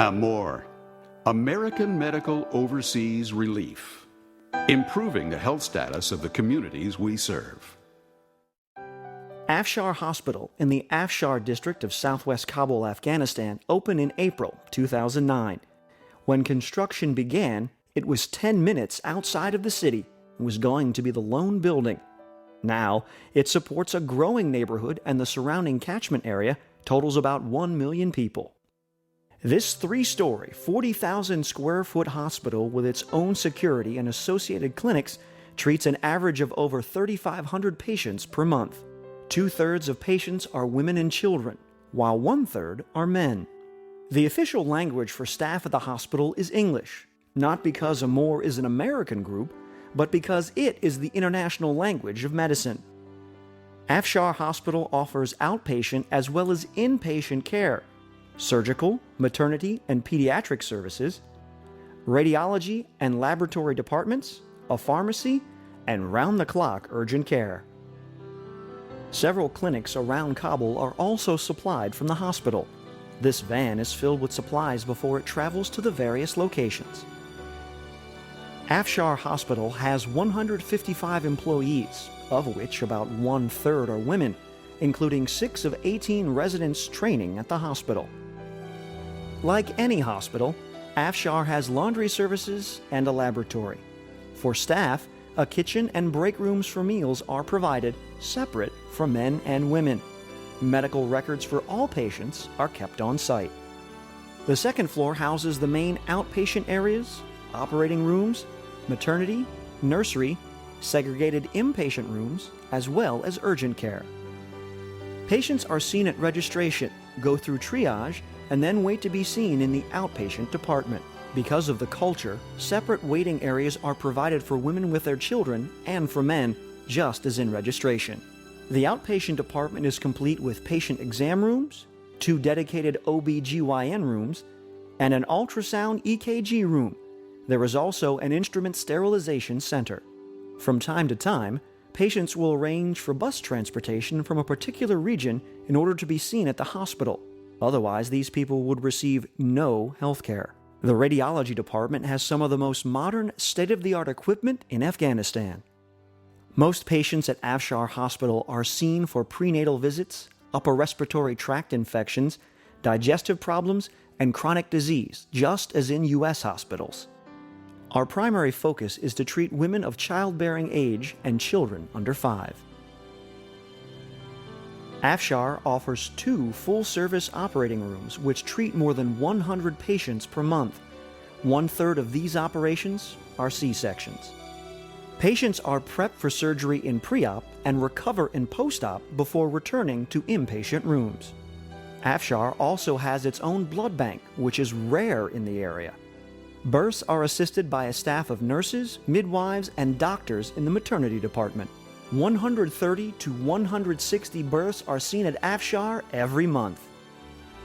AMOR, American Medical Overseas Relief, improving the health status of the communities we serve. Afshar Hospital in the Afshar district of southwest Kabul, Afghanistan, opened in April 2009. When construction began, it was 10 minutes outside of the city and was going to be the lone building. Now, it supports a growing neighborhood, and the surrounding catchment area totals about 1 million people. This 3-story, 40,000 square foot hospital with its own security and associated clinics treats an average of over 3,500 patients per month. 2/3 of patients are women and children, while 1/3 are men. The official language for staff at the hospital is English, not because AMOR is an American group, but because it is the international language of medicine. Afshar Hospital offers outpatient as well as inpatient care, surgical, maternity, and pediatric services, radiology and laboratory departments, a pharmacy, and round-the-clock urgent care. Several clinics around Kabul are also supplied from the hospital. This van is filled with supplies before it travels to the various locations. Afshar Hospital has 155 employees, of which about 1/3 are women, including 6 of 18 residents training at the hospital. Like any hospital, Afshar has laundry services and a laboratory. For staff, a kitchen and break rooms for meals are provided, separate for men and women. Medical records for all patients are kept on site. The second floor houses the main outpatient areas, operating rooms, maternity, nursery, segregated inpatient rooms, as well as urgent care. Patients are seen at registration, go through triage, and then wait to be seen in the outpatient department. Because of the culture, separate waiting areas are provided for women with their children and for men, just as in registration. The outpatient department is complete with patient exam rooms, 2 dedicated OB/GYN rooms, and an ultrasound EKG room. There is also an instrument sterilization center. From time to time, patients will arrange for bus transportation from a particular region in order to be seen at the hospital. Otherwise, these people would receive no health care. The radiology department has some of the most modern, state-of-the-art equipment in Afghanistan. Most patients at Afshar Hospital are seen for prenatal visits, upper respiratory tract infections, digestive problems, and chronic disease, just as in U.S. hospitals. Our primary focus is to treat women of childbearing age and children under 5. Afshar offers 2 full-service operating rooms which treat more than 100 patients per month. 1/3 of these operations are C-sections. Patients are prepped for surgery in pre-op and recover in post-op before returning to inpatient rooms. Afshar also has its own blood bank, which is rare in the area. Births are assisted by a staff of nurses, midwives, and doctors in the maternity department. 130 to 160 births are seen at Afshar every month.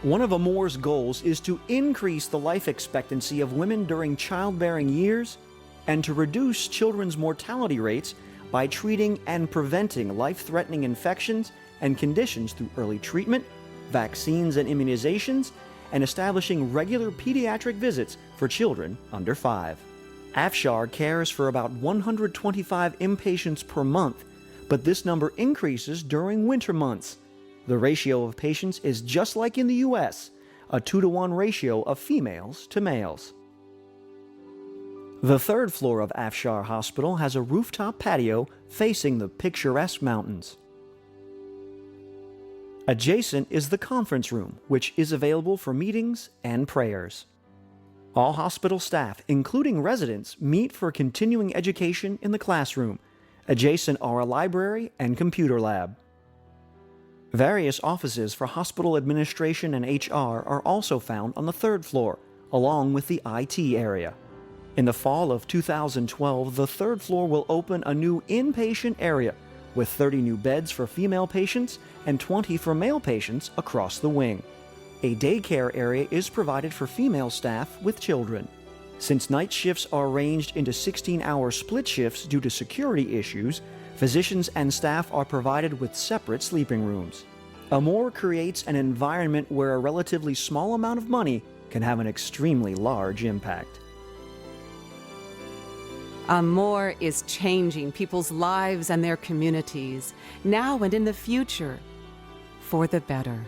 One of AMOR's goals is to increase the life expectancy of women during childbearing years and to reduce children's mortality rates by treating and preventing life-threatening infections and conditions through early treatment, vaccines and immunizations, and establishing regular pediatric visits for children under 5. Afshar cares for about 125 inpatients per month, but this number increases during winter months. The ratio of patients is just like in the U.S., a 2-to-1 ratio of females to males. The 3rd floor of Afshar Hospital has a rooftop patio facing the picturesque mountains. Adjacent is the conference room, which is available for meetings and prayers. All hospital staff, including residents, meet for continuing education in the classroom. Adjacent are a library and computer lab. Various offices for hospital administration and HR are also found on the 3rd floor, along with the IT area. In the fall of 2012, the 3rd floor will open a new inpatient area with 30 new beds for female patients and 20 for male patients across the wing. A daycare area is provided for female staff with children. Since night shifts are arranged into 16-hour split shifts due to security issues, physicians and staff are provided with separate sleeping rooms. AMOR creates an environment where a relatively small amount of money can have an extremely large impact. AMOR is changing people's lives and their communities, now and in the future, for the better.